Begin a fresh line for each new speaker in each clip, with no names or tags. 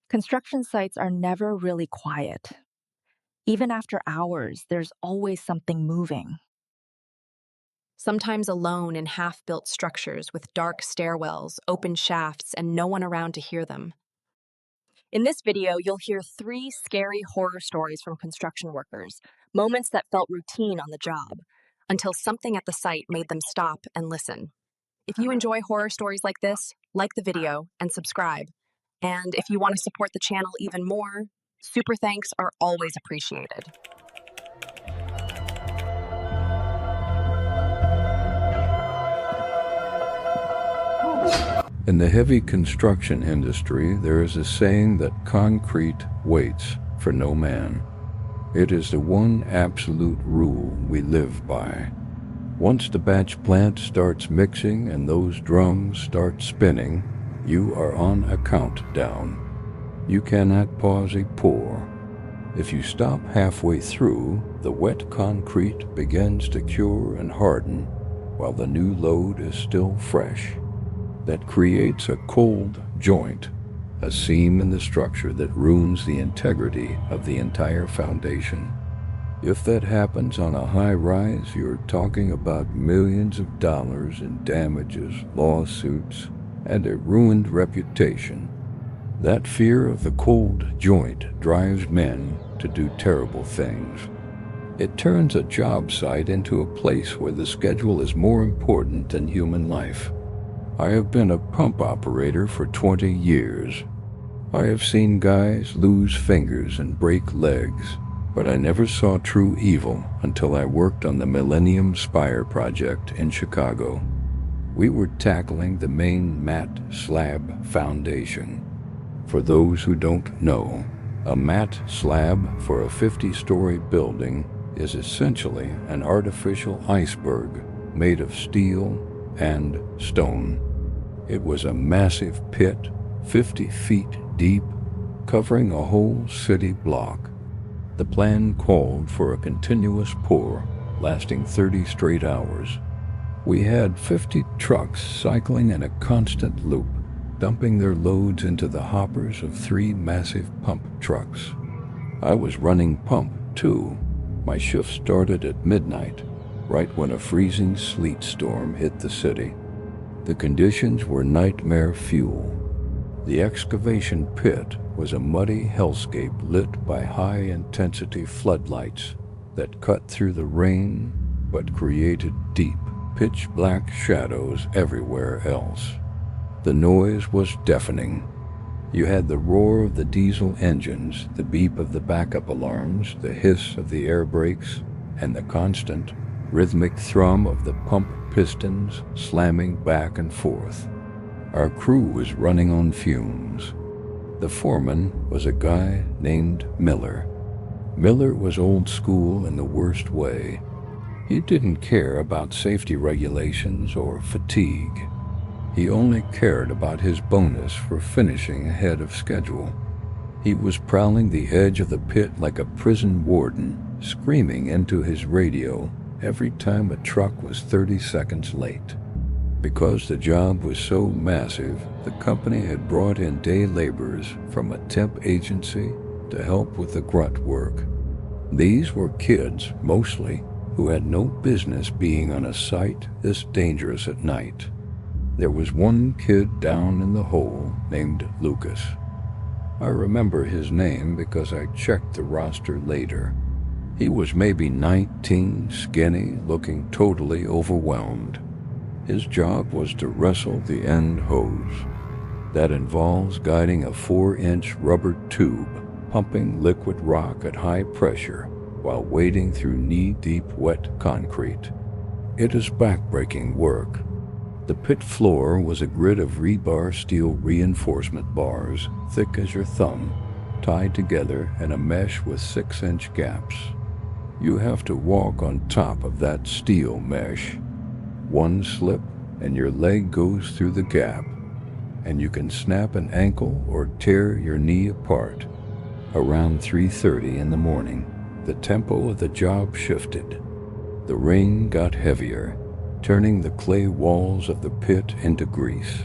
Construction sites are never really quiet. Even after hours, there's always something moving.
Sometimes alone in half built structures with dark stairwells, open shafts, and no one around to hear them. In this video, you'll hear 3 scary horror stories from construction workers, moments that felt routine on the job, until something at the site made them stop and listen. If you enjoy horror stories like this, like the video and subscribe. And if you want to support the channel even more, super thanks are always appreciated.
In the heavy construction industry, there is a saying that concrete waits for no man. It is the one absolute rule we live by. Once the batch plant starts mixing and those drums start spinning, you are on a countdown. You cannot pause a pour. If you stop halfway through, the wet concrete begins to cure and harden while the new load is still fresh. That creates a cold joint, a seam in the structure that ruins the integrity of the entire foundation. If that happens on a high rise, you're talking about millions of dollars in damages, lawsuits, and a ruined reputation. That fear of the cold joint drives men to do terrible things. It turns a job site into a place where the schedule is more important than human life. I have been a pump operator for 20 years. I have seen guys lose fingers and break legs, but I never saw true evil until I worked on the Millennium Spire project in Chicago. We were tackling the main mat slab foundation. For those who don't know, a mat slab for a 50-story building is essentially an artificial iceberg made of steel and stone. It was a massive pit, 50 feet deep, covering a whole city block. The plan called for a continuous pour, lasting 30 straight hours. We had 50 trucks cycling in a constant loop, dumping their loads into the hoppers of 3 massive pump trucks. I was running pump, too. My shift started at midnight, right when a freezing sleet storm hit the city. The conditions were nightmare fuel. The excavation pit was a muddy hellscape lit by high-intensity floodlights that cut through the rain but created deep, pitch-black shadows everywhere else. The noise was deafening. You had the roar of the diesel engines, the beep of the backup alarms, the hiss of the air brakes, and the constant, rhythmic thrum of the pump pistons slamming back and forth. Our crew was running on fumes. The foreman was a guy named Miller. Miller was old school in the worst way. He didn't care about safety regulations or fatigue. He only cared about his bonus for finishing ahead of schedule. He was prowling the edge of the pit like a prison warden, screaming into his radio every time a truck was 30 seconds late. Because the job was so massive, the company had brought in day laborers from a temp agency to help with the grunt work. These were kids, mostly, who had no business being on a site this dangerous at night. There was one kid down in the hole named Lucas. I remember his name because I checked the roster later. He was maybe 19, skinny, looking totally overwhelmed. His job was to wrestle the end hose. That involves guiding a 4-inch rubber tube, pumping liquid rock at high pressure while wading through knee-deep wet concrete. It is backbreaking work. The pit floor was a grid of rebar steel reinforcement bars, thick as your thumb, tied together in a mesh with 6-inch gaps. You have to walk on top of that steel mesh. One slip and your leg goes through the gap, and you can snap an ankle or tear your knee apart. Around 3:30 in the morning, the tempo of the job shifted. The rain got heavier, turning the clay walls of the pit into grease.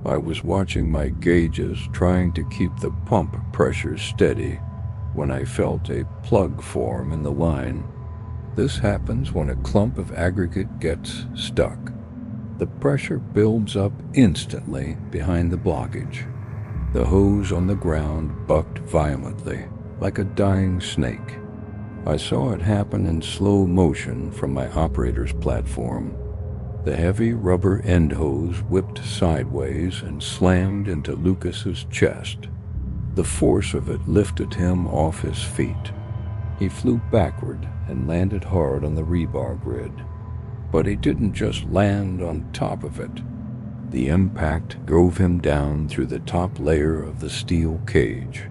I was watching my gauges, trying to keep the pump pressure steady, when I felt a plug form in the line. This happens when a clump of aggregate gets stuck. The pressure builds up instantly behind the blockage. The hose on the ground bucked violently, like a dying snake. I saw it happen in slow motion from my operator's platform. The heavy rubber end hose whipped sideways and slammed into Lucas's chest. The force of it lifted him off his feet. He flew backward and landed hard on the rebar grid. But he didn't just land on top of it. The impact drove him down through the top layer of the steel cage.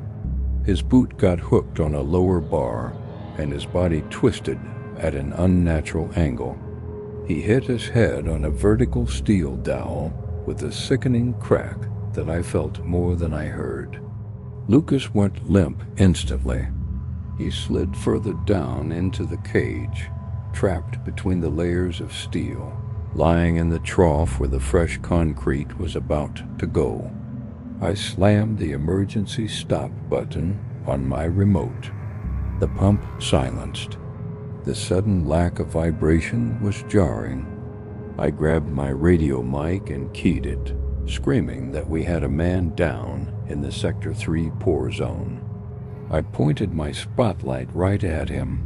His boot got hooked on a lower bar, and his body twisted at an unnatural angle. He hit his head on a vertical steel dowel with a sickening crack that I felt more than I heard. Lucas went limp instantly. He slid further down into the cage, trapped between the layers of steel, lying in the trough where the fresh concrete was about to go. I slammed the emergency stop button on my remote. The pump silenced. The sudden lack of vibration was jarring. I grabbed my radio mic and keyed it, screaming that we had a man down in the Sector 3 pour zone. I pointed my spotlight right at him.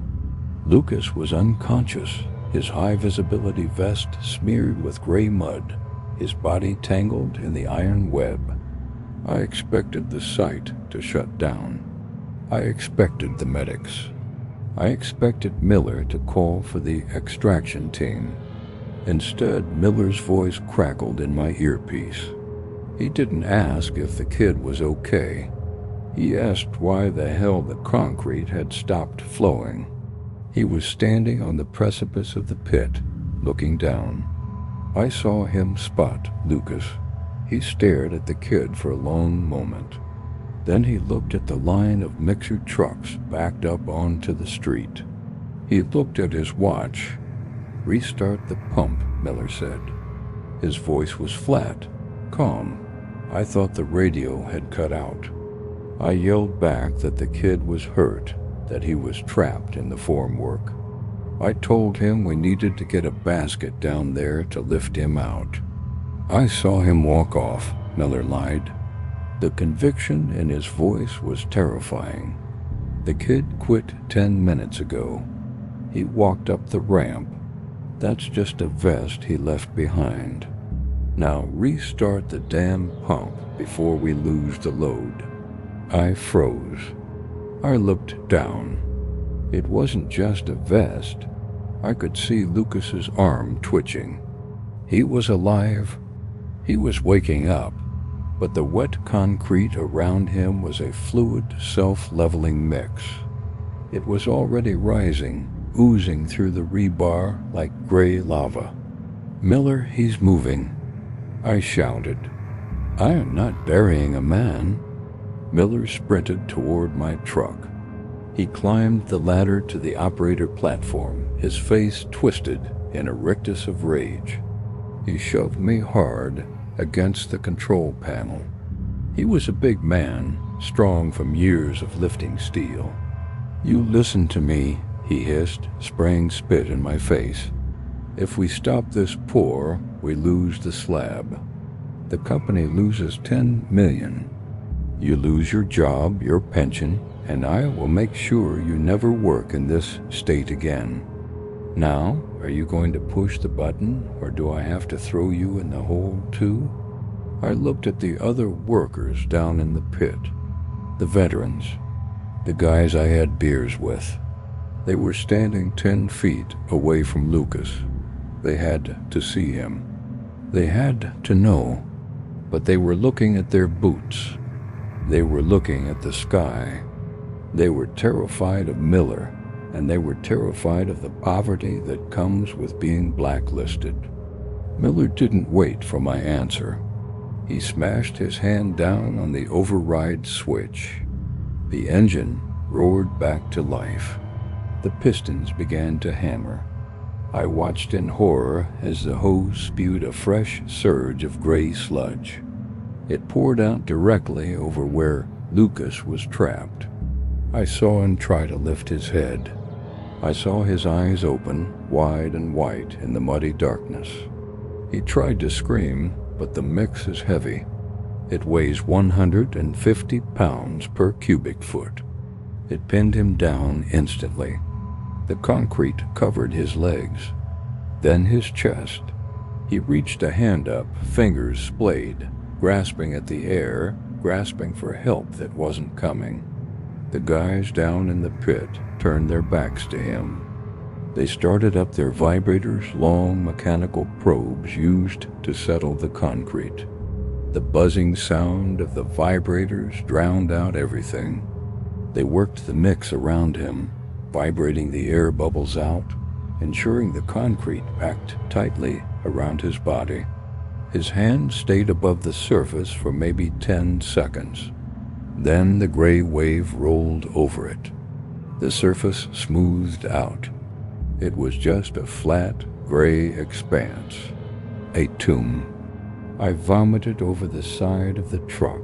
Lucas was unconscious, his high-visibility vest smeared with gray mud, his body tangled in the iron web. I expected the site to shut down. I expected the medics. I expected Miller to call for the extraction team. Instead, Miller's voice crackled in my earpiece. He didn't ask if the kid was okay. He asked why the hell the concrete had stopped flowing. He was standing on the precipice of the pit, looking down. I saw him spot Lucas. He stared at the kid for a long moment. Then he looked at the line of mixer trucks backed up onto the street. He looked at his watch. "Restart the pump," Miller said. His voice was flat, calm. I thought the radio had cut out. I yelled back that the kid was hurt, that he was trapped in the formwork. I told him we needed to get a basket down there to lift him out. "I saw him walk off," Miller lied. The conviction in his voice was terrifying. "The kid quit 10 minutes ago. He walked up the ramp. That's just a vest he left behind. Now restart the damn pump before we lose the load." I froze. I looked down. It wasn't just a vest. I could see Lucas's arm twitching. He was alive. He was waking up, but the wet concrete around him was a fluid, self-leveling mix. It was already rising, oozing through the rebar like gray lava. "Miller, he's moving," I shouted. "I am not burying a man." Miller sprinted toward my truck. He climbed the ladder to the operator platform, his face twisted in a rictus of rage. He shoved me hard against the control panel. He was a big man, strong from years of lifting steel. "You listen to me," he hissed, spraying spit in my face. "If we stop this pour, we lose the slab. The company loses $10 million. You lose your job, your pension, and I will make sure you never work in this state again. Now, are you going to push the button, or do I have to throw you in the hole too?" I looked at the other workers down in the pit, the veterans, the guys I had beers with. They were standing 10 feet away from Lucas. They had to see him. They had to know, but they were looking at their boots. They were looking at the sky. They were terrified of Miller, and they were terrified of the poverty that comes with being blacklisted. Miller didn't wait for my answer. He smashed his hand down on the override switch. The engine roared back to life. The pistons began to hammer. I watched in horror as the hose spewed a fresh surge of gray sludge. It poured out directly over where Lucas was trapped. I saw him try to lift his head. I saw his eyes open, wide and white in the muddy darkness. He tried to scream, but the mix is heavy. It weighs 150 pounds per cubic foot. It pinned him down instantly. The concrete covered his legs, then his chest. He reached a hand up, fingers splayed, grasping at the air, grasping for help that wasn't coming. The guys down in the pit turned their backs to him. They started up their vibrators, long mechanical probes used to settle the concrete. The buzzing sound of the vibrators drowned out everything. They worked the mix around him, vibrating the air bubbles out, ensuring the concrete packed tightly around his body. His hand stayed above the surface for maybe 10 seconds. Then the gray wave rolled over it. The surface smoothed out. It was just a flat, gray expanse. A tomb. I vomited over the side of the truck.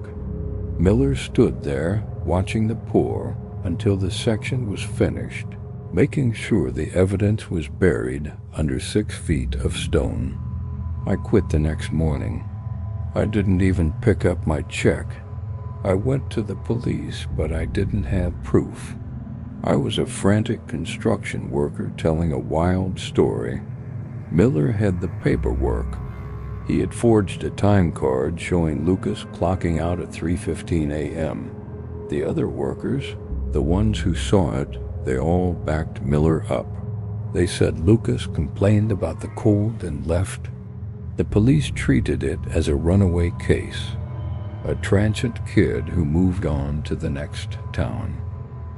Miller stood there, watching the pour until the section was finished, making sure the evidence was buried under 6 feet of stone. I quit the next morning. I didn't even pick up my check. I went to the police, but I didn't have proof. I was a frantic construction worker telling a wild story. Miller had the paperwork. He had forged a time card showing Lucas clocking out at 3:15 a.m. The other workers, the ones who saw it, they all backed Miller up. They said Lucas complained about the cold and left. The police treated it as a runaway case, a transient kid who moved on to the next town.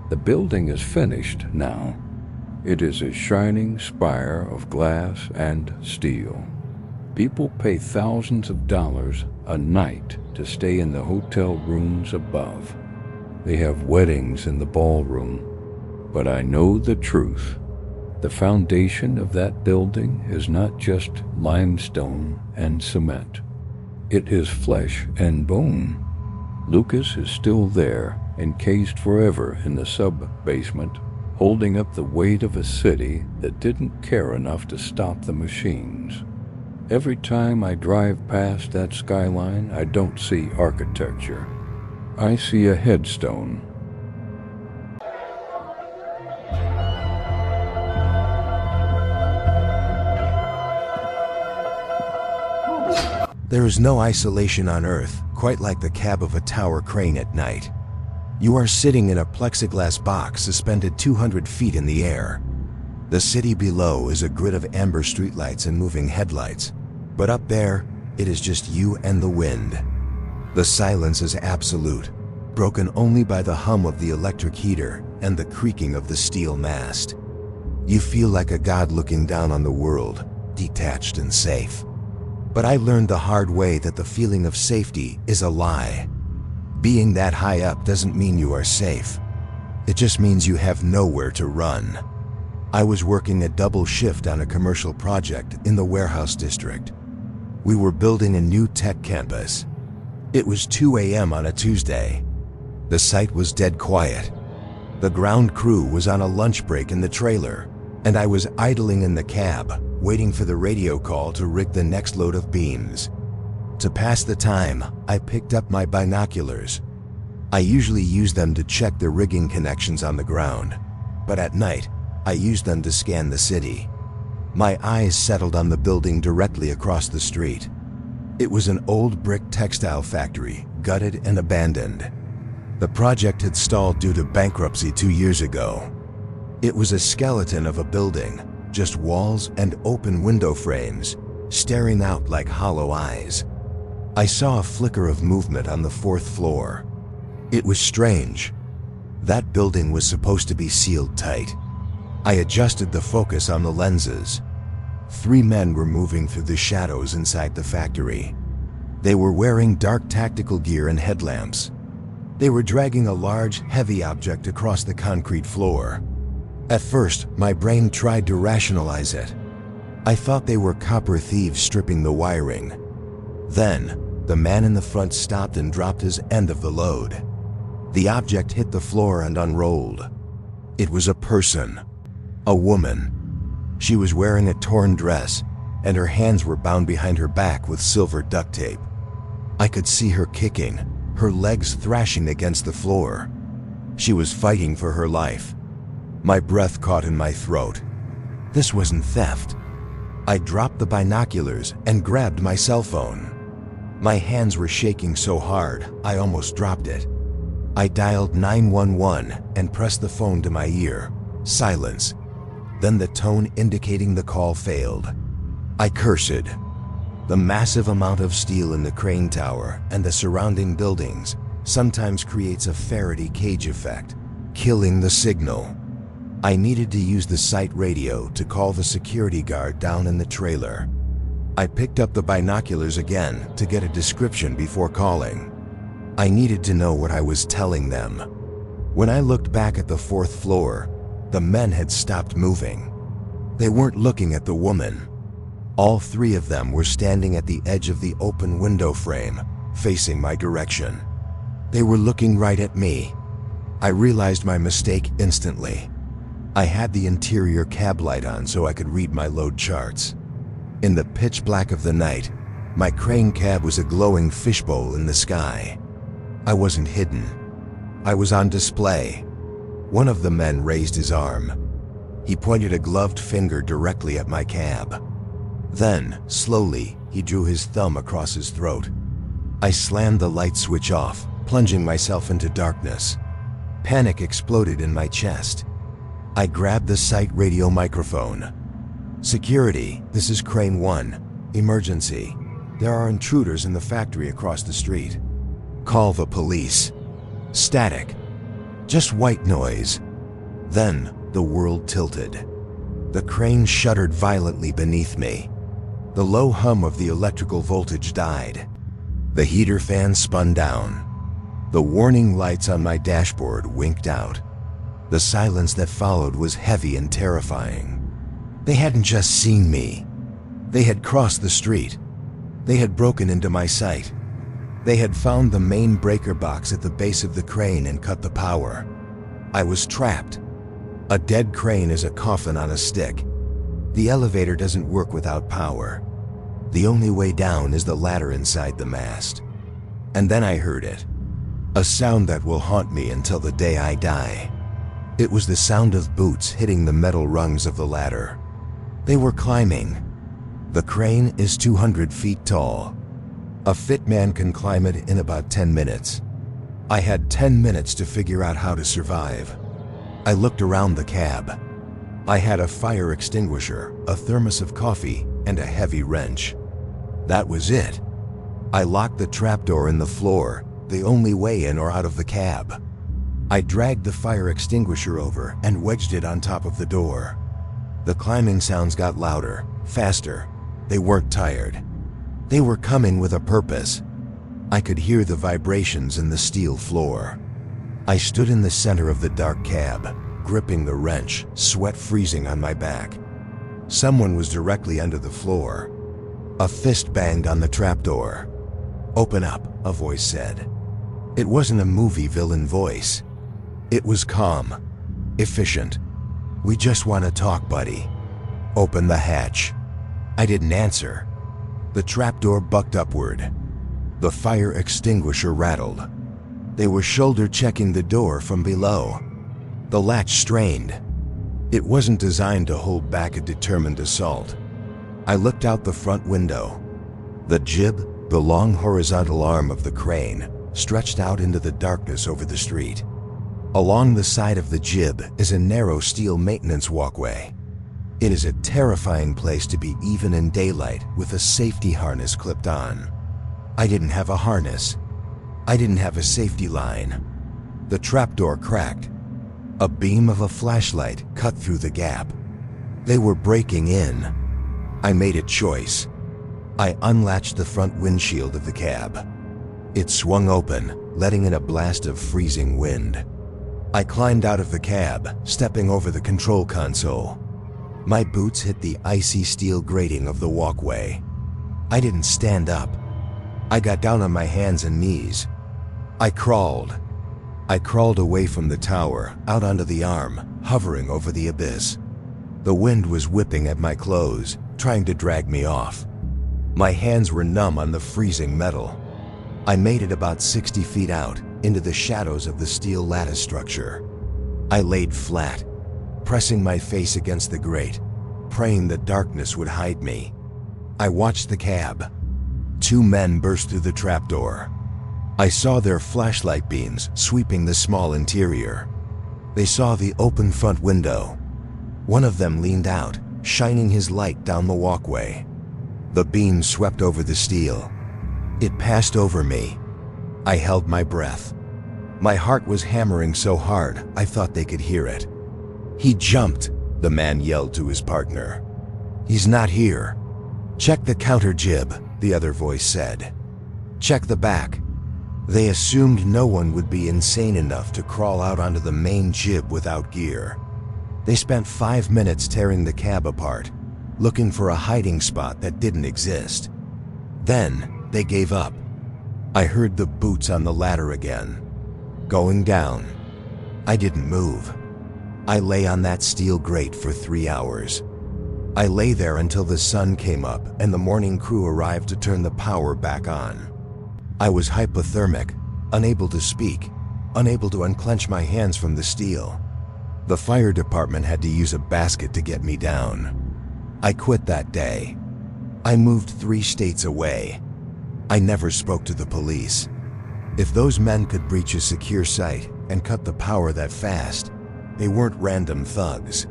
The building is finished now. It is a shining spire of glass and steel. People pay thousands of dollars a night to stay in the hotel rooms above. They have weddings in the ballroom. But I know the truth. The foundation of that building is not just limestone and cement. It is flesh and bone. Lucas is still there, encased forever in the sub-basement, holding up the weight of a city that didn't care enough to stop the machines. Every time I drive past that skyline, I don't see architecture. I see a headstone.
There is no isolation on Earth, quite like the cab of a tower crane at night. You are sitting in a plexiglass box suspended 200 feet in the air. The city below is a grid of amber streetlights and moving headlights, but up there, it is just you and the wind. The silence is absolute, broken only by the hum of the electric heater and the creaking of the steel mast. You feel like a god looking down on the world, detached and safe. But I learned the hard way that the feeling of safety is a lie. Being that high up doesn't mean you are safe. It just means you have nowhere to run. I was working a double shift on a commercial project in the warehouse district. We were building a new tech campus. It was 2 a.m. on a Tuesday. The site was dead quiet. The ground crew was on a lunch break in the trailer, and I was idling in the cab, waiting for the radio call to rig the next load of beams. To pass the time, I picked up my binoculars. I usually use them to check the rigging connections on the ground, but at night, I used them to scan the city. My eyes settled on the building directly across the street. It was an old brick textile factory, gutted and abandoned. The project had stalled due to bankruptcy 2 years ago. It was a skeleton of a building, just walls and open window frames, staring out like hollow eyes. I saw a flicker of movement on the 4th floor. It was strange. That building was supposed to be sealed tight. I adjusted the focus on the lenses. 3 men were moving through the shadows inside the factory. They were wearing dark tactical gear and headlamps. They were dragging a large, heavy object across the concrete floor. At first, my brain tried to rationalize it. I thought they were copper thieves stripping the wiring. Then, The man in the front stopped and dropped his end of the load. The object hit the floor and unrolled. It was a person. A woman. She was wearing a torn dress, and her hands were bound behind her back with silver duct tape. I could see her kicking, her legs thrashing against the floor. She was fighting for her life. My breath caught in my throat. This wasn't theft. I dropped the binoculars and grabbed my cell phone. My hands were shaking so hard, I almost dropped it. I dialed 911 and pressed the phone to my ear. Silence. Then the tone indicating the call failed. I cursed. The massive amount of steel in the crane tower and the surrounding buildings sometimes creates a Faraday cage effect, killing the signal. I needed to use the site radio to call the security guard down in the trailer. I picked up the binoculars again to get a description before calling. I needed to know what I was telling them. When I looked back at the fourth floor, the men had stopped moving. They weren't looking at the woman. All three of them were standing at the edge of the open window frame, facing my direction. They were looking right at me. I realized my mistake instantly. I had the interior cab light on so I could read my load charts. In the pitch black of the night, my crane cab was a glowing fishbowl in the sky. I wasn't hidden. I was on display. One of the men raised his arm. He pointed a gloved finger directly at my cab. Then, slowly, he drew his thumb across his throat. I slammed the light switch off, plunging myself into darkness. Panic exploded in my chest. I grabbed the site radio microphone. "Security, this is Crane 1. Emergency. There are intruders in the factory across the street. Call the police." Static. Just white noise. Then, the world tilted. The crane shuddered violently beneath me. The low hum of the electrical voltage died. The heater fan spun down. The warning lights on my dashboard winked out. The silence that followed was heavy and terrifying. They hadn't just seen me. They had crossed the street. They had broken into my site. They had found the main breaker box at the base of the crane and cut the power. I was trapped. A dead crane is a coffin on a stick. The elevator doesn't work without power. The only way down is the ladder inside the mast. And then I heard it. A sound that will haunt me until the day I die. It was the sound of boots hitting the metal rungs of the ladder. They were climbing. The crane is 200 feet tall. A fit man can climb it in about 10 minutes. I had 10 minutes to figure out how to survive. I looked around the cab. I had a fire extinguisher, a thermos of coffee, and a heavy wrench. That was it. I locked the trapdoor in the floor, the only way in or out of the cab. I dragged the fire extinguisher over and wedged it on top of the door. The climbing sounds got louder, faster. They weren't tired. They were coming with a purpose. I could hear the vibrations in the steel floor. I stood in the center of the dark cab, gripping the wrench, sweat freezing on my back. Someone was directly under the floor. A fist banged on the trapdoor. "Open up," a voice said. It wasn't a movie villain voice. It was calm, efficient. "We just want to talk, buddy. Open the hatch." I didn't answer. The trapdoor bucked upward. The fire extinguisher rattled. They were shoulder checking the door from below. The latch strained. It wasn't designed to hold back a determined assault. I looked out the front window. The jib, the long horizontal arm of the crane, stretched out into the darkness over the street. Along the side of the jib is a narrow steel maintenance walkway. It is a terrifying place to be even in daylight with a safety harness clipped on. I didn't have a harness. I didn't have a safety line. The trapdoor cracked. A beam of a flashlight cut through the gap. They were breaking in. I made a choice. I unlatched the front windshield of the cab. It swung open, letting in a blast of freezing wind. I climbed out of the cab, stepping over the control console. My boots hit the icy steel grating of the walkway. I didn't stand up. I got down on my hands and knees. I crawled. I crawled away from the tower, out onto the arm, hovering over the abyss. The wind was whipping at my clothes, trying to drag me off. My hands were numb on the freezing metal. I made it about 60 feet out, into the shadows of the steel lattice structure. I laid flat, pressing my face against the grate, praying the darkness would hide me. I watched the cab. 2 men burst through the trapdoor. I saw their flashlight beams sweeping the small interior. They saw the open front window. One of them leaned out, shining his light down the walkway. The beam swept over the steel. It passed over me. I held my breath. My heart was hammering so hard I thought they could hear it. "He jumped," the man yelled to his partner. "He's not here." "Check the counter jib," the other voice said. "Check the back." They assumed no one would be insane enough to crawl out onto the main jib without gear. They spent 5 minutes tearing the cab apart, looking for a hiding spot that didn't exist. Then they gave up. I heard the boots on the ladder again. Going down. I didn't move. I lay on that steel grate for 3 hours. I lay there until the sun came up and the morning crew arrived to turn the power back on. I was hypothermic, unable to speak, unable to unclench my hands from the steel. The fire department had to use a basket to get me down. I quit that day. I moved 3 states away. I never spoke to the police. If those men could breach a secure site and cut the power that fast, they weren't random thugs.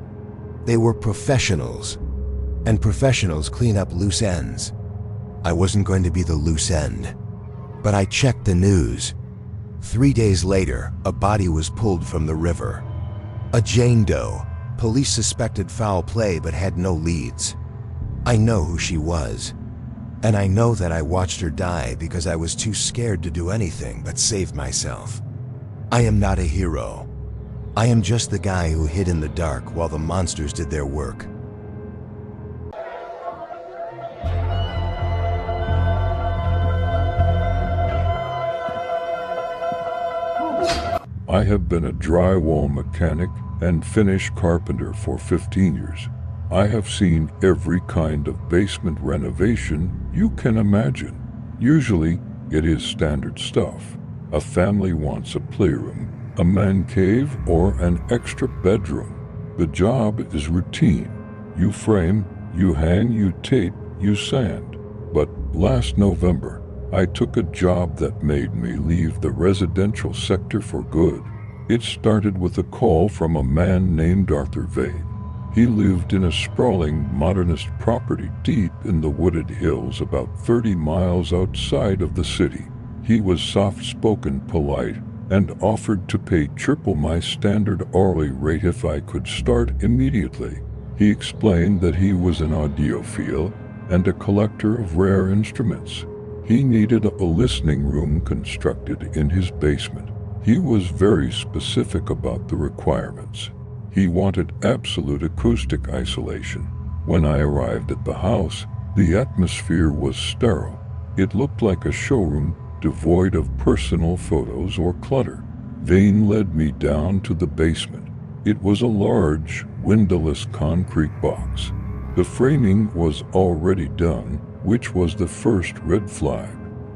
They were professionals. And professionals clean up loose ends. I wasn't going to be the loose end. But I checked the news. 3 days later, a body was pulled from the river. A Jane Doe. Police suspected foul play but had no leads. I know who she was. And I know that I watched her die because I was too scared to do anything but save myself. I am not a hero. I am just the guy who hid in the dark while the monsters did their work.
I have been a drywall mechanic and finish carpenter for 15 years. I have seen every kind of basement renovation you can imagine. Usually, it is standard stuff. A family wants a playroom, a man cave, or an extra bedroom. The job is routine. You frame, you hang, you tape, you sand. But last November, I took a job that made me leave the residential sector for good. It started with a call from a man named Arthur Vane. He lived in a sprawling modernist property deep in the wooded hills about 30 miles outside of the city. He was soft-spoken, polite, and offered to pay triple my standard hourly rate if I could start immediately. He explained that he was an audiophile and a collector of rare instruments. He needed a listening room constructed in his basement. He was very specific about the requirements. He wanted absolute acoustic isolation. When I arrived at the house, the atmosphere was sterile. It looked like a showroom devoid of personal photos or clutter. Vane led me down to the basement. It was a large, windowless concrete box. The framing was already done, which was the first red flag.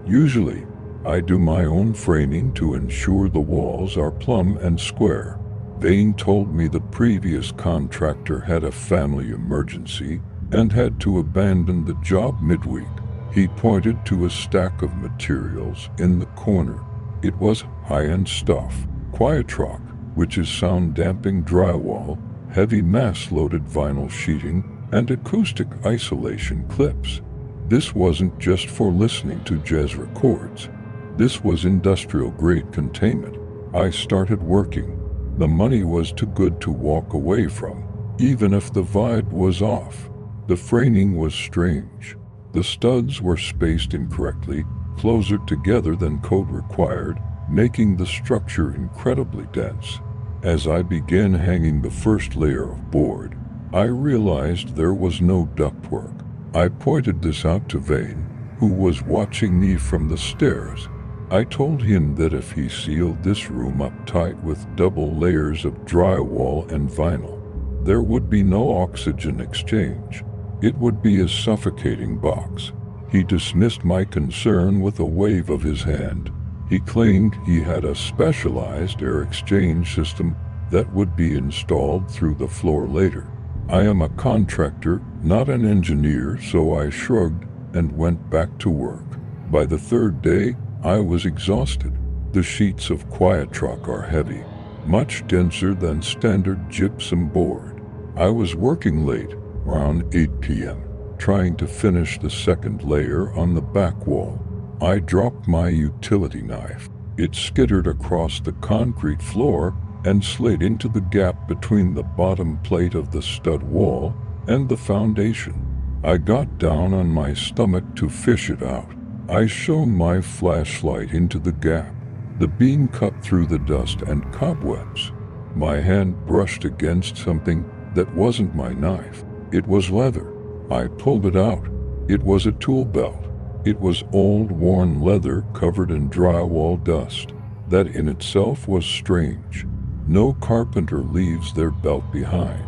Usually, I do my own framing to ensure the walls are plumb and square. Vane told me the previous contractor had a family emergency and had to abandon the job midweek. He pointed to a stack of materials in the corner. It was high-end stuff: Quietrock, which is sound-damping drywall, heavy mass-loaded vinyl sheeting, and acoustic isolation clips. This wasn't just for listening to jazz records. This was industrial-grade containment. I started working. The money was too good to walk away from, even if the vibe was off. The framing was strange. The studs were spaced incorrectly, closer together than code required, making the structure incredibly dense. As I began hanging the first layer of board, I realized there was no ductwork. I pointed this out to Vane, who was watching me from the stairs. I told him that if he sealed this room up tight with double layers of drywall and vinyl, there would be no oxygen exchange. It would be a suffocating box. He dismissed my concern with a wave of his hand. He claimed he had a specialized air exchange system that would be installed through the floor later. I am a contractor, not an engineer, so I shrugged and went back to work. By the third day, I was exhausted. The sheets of Quiet-Rock are heavy, much denser than standard gypsum board. I was working late, around 8 p.m., trying to finish the second layer on the back wall. I dropped my utility knife. It skittered across the concrete floor and slid into the gap between the bottom plate of the stud wall and the foundation. I got down on my stomach to fish it out. I shone my flashlight into the gap. The beam cut through the dust and cobwebs. My hand brushed against something that wasn't my knife. It was leather. I pulled it out. It was a tool belt. It was old, worn leather covered in drywall dust. That in itself was strange. No carpenter leaves their belt behind.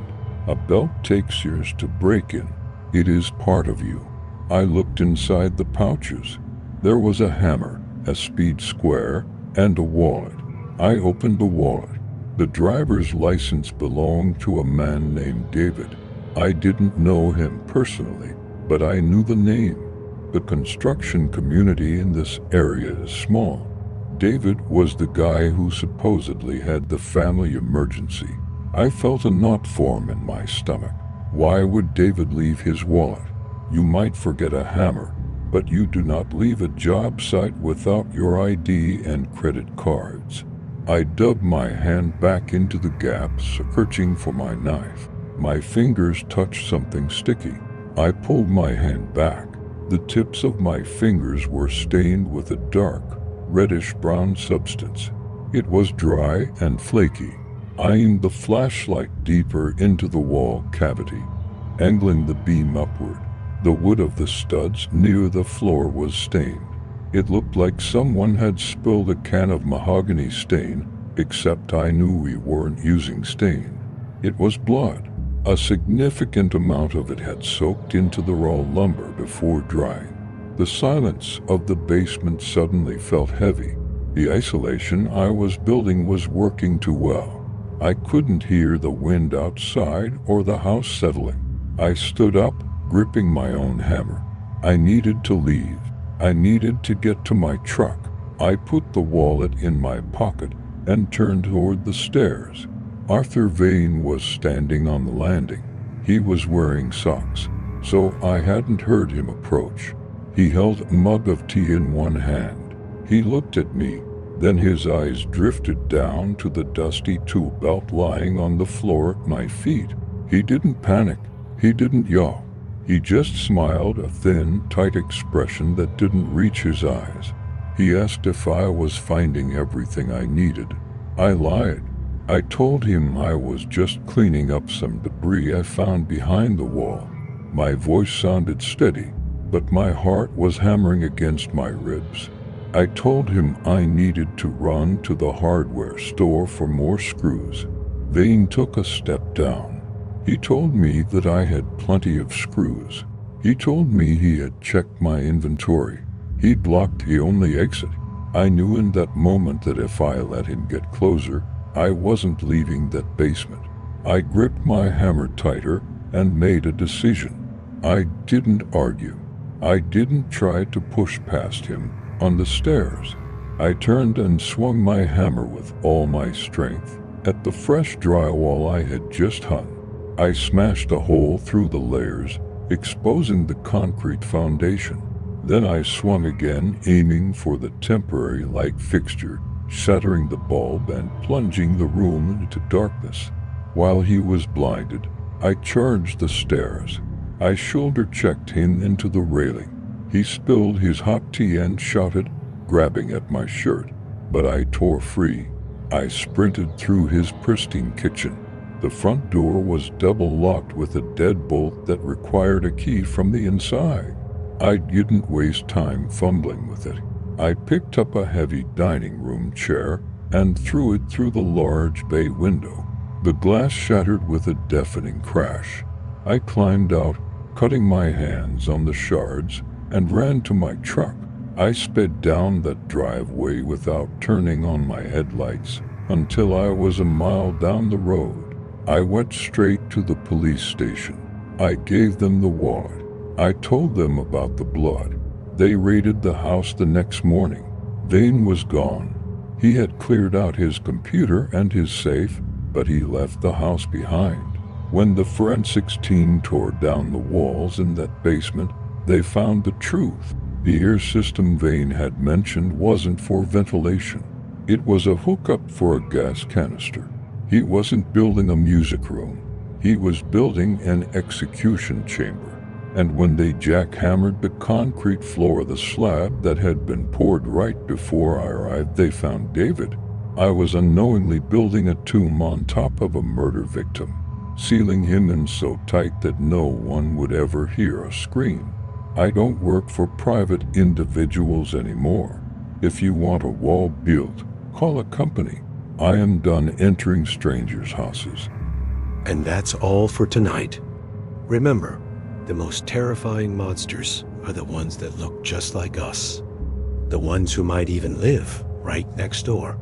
A belt takes years to break in. It is part of you. I looked inside the pouches. There was a hammer, a speed square, and a wallet. I opened the wallet. The driver's license belonged to a man named David. I didn't know him personally, but I knew the name. The construction community in this area is small. David was the guy who supposedly had the family emergency. I felt a knot form in my stomach. Why would David leave his wallet? You might forget a hammer, but you do not leave a job site without your ID and credit cards. I dug my hand back into the gap, searching for my knife. My fingers touched something sticky. I pulled my hand back. The tips of my fingers were stained with a dark, reddish-brown substance. It was dry and flaky. I aimed the flashlight deeper into the wall cavity, angling the beam upward. The wood of the studs near the floor was stained. It looked like someone had spilled a can of mahogany stain, except I knew we weren't using stain. It was blood. A significant amount of it had soaked into the raw lumber before drying. The silence of the basement suddenly felt heavy. The isolation I was building was working too well. I couldn't hear the wind outside or the house settling. I stood up, gripping my own hammer. I needed to leave. I needed to get to my truck. I put the wallet in my pocket and turned toward the stairs. Arthur Vane was standing on the landing. He was wearing socks, so I hadn't heard him approach. He held a mug of tea in one hand. He looked at me, then his eyes drifted down to the dusty tool belt lying on the floor at my feet. He didn't panic. He didn't yaw. He just smiled, a thin, tight expression that didn't reach his eyes. He asked if I was finding everything I needed. I lied. I told him I was just cleaning up some debris I found behind the wall. My voice sounded steady, but my heart was hammering against my ribs. I told him I needed to run to the hardware store for more screws. Vane took a step down. He told me that I had plenty of screws. He told me he had checked my inventory. He'd blocked the only exit. I knew in that moment that if I let him get closer, I wasn't leaving that basement. I gripped my hammer tighter and made a decision. I didn't argue. I didn't try to push past him on the stairs. I turned and swung my hammer with all my strength at the fresh drywall I had just hung. I smashed a hole through the layers, exposing the concrete foundation. Then I swung again, aiming for the temporary light fixture, shattering the bulb and plunging the room into darkness. While he was blinded, I charged the stairs. I shoulder-checked him into the railing. He spilled his hot tea and shouted, grabbing at my shirt, but I tore free. I sprinted through his pristine kitchen. The front door was double-locked with a deadbolt that required a key from the inside. I didn't waste time fumbling with it. I picked up a heavy dining room chair and threw it through the large bay window. The glass shattered with a deafening crash. I climbed out, cutting my hands on the shards, and ran to my truck. I sped down that driveway without turning on my headlights until I was a mile down the road. I went straight to the police station. I gave them the wallet. I told them about the blood. They raided the house the next morning. Vane was gone. He had cleared out his computer and his safe, but he left the house behind. When the forensics team tore down the walls in that basement, they found the truth. The air system Vane had mentioned wasn't for ventilation. It was a hookup for a gas canister. He wasn't building a music room. He was building an execution chamber. And when they jackhammered the concrete floor of the slab that had been poured right before I arrived, they found David. I was unknowingly building a tomb on top of a murder victim, sealing him in so tight that no one would ever hear a scream. I don't work for private individuals anymore. If you want a wall built, call a company. I am done entering strangers' houses.
And that's all for tonight. Remember, the most terrifying monsters are the ones that look just like us. The ones who might even live right next door.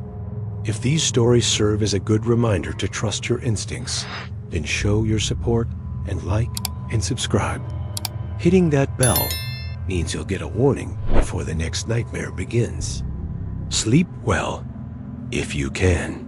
If these stories serve as a good reminder to trust your instincts, then show your support and like and subscribe. Hitting that bell means you'll get a warning before the next nightmare begins. Sleep well, if you can.